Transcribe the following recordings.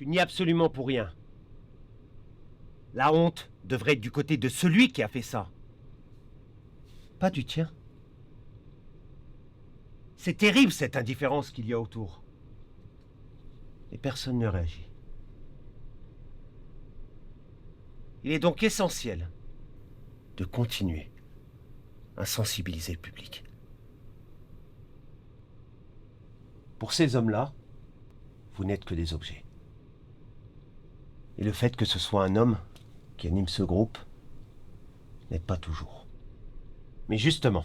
Tu n'y es absolument pour rien. La honte devrait être du côté de celui qui a fait ça. Pas du tien. C'est terrible cette indifférence qu'il y a autour. Et personne ne réagit. Il est donc essentiel de continuer à sensibiliser le public. Pour ces hommes-là, vous n'êtes que des objets. Et le fait que ce soit un homme qui anime ce groupe n'aide pas toujours. Mais justement,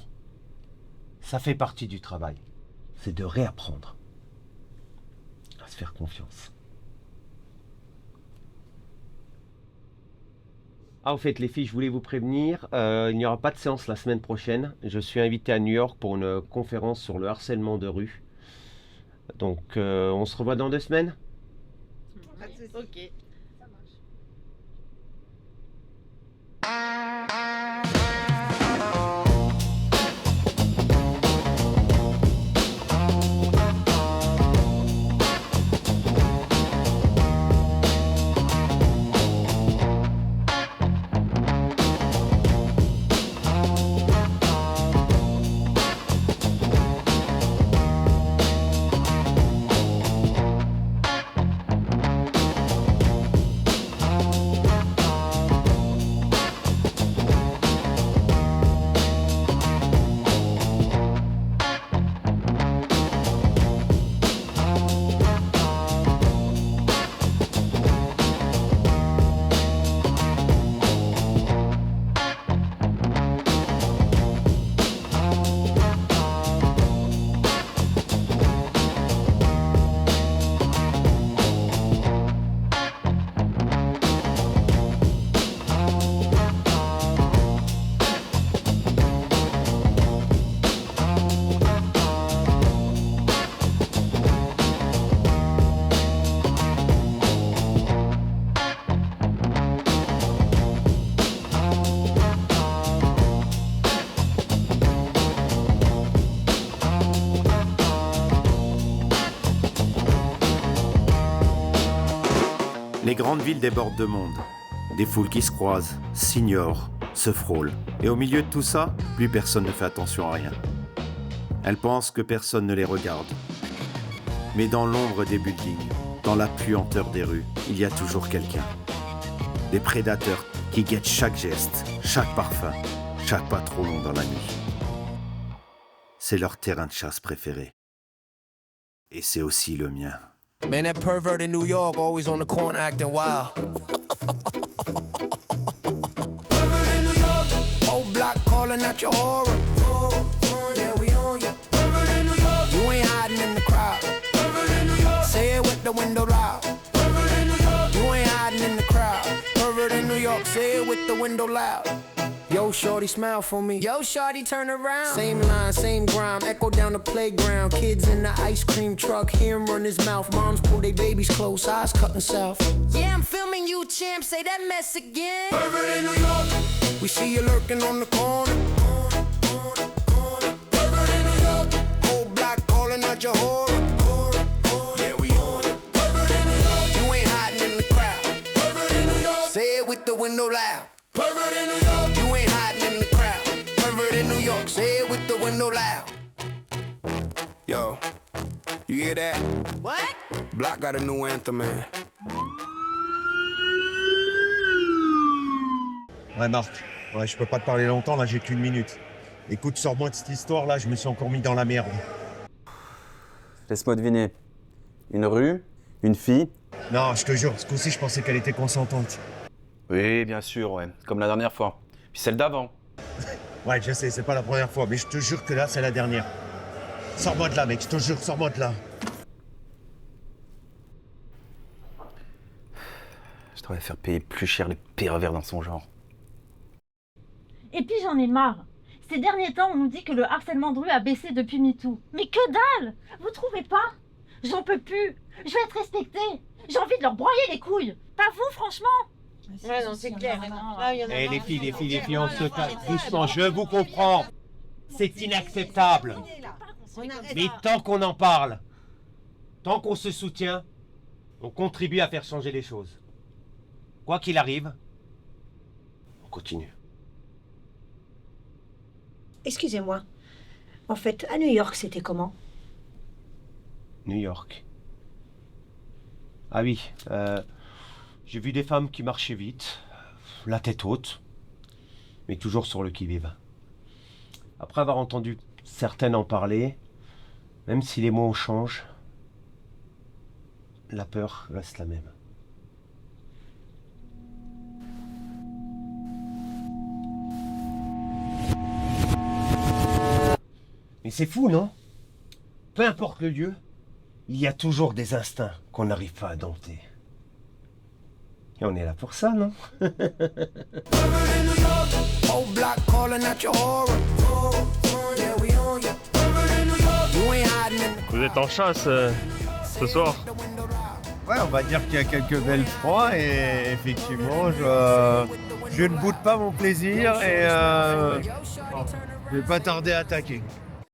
ça fait partie du travail. C'est de réapprendre à se faire confiance. Ah, au fait, les filles, je voulais vous prévenir, il n'y aura pas de séance la semaine prochaine. Je suis invité à New York pour une conférence sur le harcèlement de rue. Donc, on se revoit dans 2 semaines. Ok. Les grandes villes débordent de monde. Des foules qui se croisent, s'ignorent, se frôlent. Et au milieu de tout ça, plus personne ne fait attention à rien. Elles pensent que personne ne les regarde. Mais dans l'ombre des buildings, dans la puanteur des rues, il y a toujours quelqu'un. Des prédateurs qui guettent chaque geste, chaque parfum, chaque pas trop long dans la nuit. C'est leur terrain de chasse préféré. Et c'est aussi le mien. Man, that pervert in New York always on the corner acting wild. Pervert in New York, whole block calling out your aura. Yeah, we on ya. Pervert in New York, you ain't hiding in the crowd. Pervert in New York, say it with the window loud. Pervert in New York, you ain't hiding in the crowd. Pervert in New York, say it with the window loud. Yo, shorty, smile for me. Yo, shorty, turn around. Same line, same grime, echo down the playground. Kids in the ice cream truck, hear him run his mouth. Moms pull their babies close, eyes cutting south. Yeah, I'm filming you, champ, say that mess again. Pervert in New York, we see you lurking on the corner. Pervert in New York, whole block calling out your horror. Yeah, we on it. Pervert in New York, you ain't hiding in the crowd. Pervert in New York, say it with the window loud. Pervert in New York, you ain't hiding in the crowd. Pervert in New York, say it with the window loud. Yo, you hear that? What? Block got a new anthem, man. Ouais, Marc, ouais, je peux pas te parler longtemps, là j'ai qu'1 minute. Écoute, sors-moi de cette histoire là, je me suis encore mis dans la merde. Laisse-moi deviner. Une rue, une fille. Non, je te jure, ce coup-ci je pensais qu'elle était consentante. Oui, bien sûr, ouais. Comme la dernière fois. Puis celle d'avant. Ouais, je sais, c'est pas la première fois, mais je te jure que là c'est la dernière. Sors-moi de là, mec, je te jure, sors-moi de là. Je devrais faire payer plus cher les pervers dans son genre. Et puis j'en ai marre. Ces derniers temps, on nous dit que le harcèlement de rue a baissé depuis MeToo. Mais que dalle! Vous trouvez pas? J'en peux plus. Je veux être respectée. J'ai envie de leur broyer les couilles. Pas vous, franchement? Ouais, non, c'est clair. Là, il y en a Eh, marre. les filles, on se calme doucement, je vous comprends. C'est inacceptable. On arrête. Mais tant qu'on en parle, tant qu'on se soutient, On contribue à faire changer les choses. Quoi qu'il arrive, on continue. Excusez-moi. En fait, à New York, c'était comment? New York. Ah oui, j'ai vu des femmes qui marchaient vite, la tête haute, mais toujours sur le qui-vive. Après avoir entendu certaines en parler, même si les mots changent, la peur reste la même. Mais c'est fou, non? Peu importe le lieu, il y a toujours des instincts qu'on n'arrive pas à dompter. Et on est là pour ça, non? Vous êtes en chasse ce soir? Ouais, on va dire qu'il y a quelques belles proies et effectivement, je ne boude pas mon plaisir et je vais pas tarder à attaquer.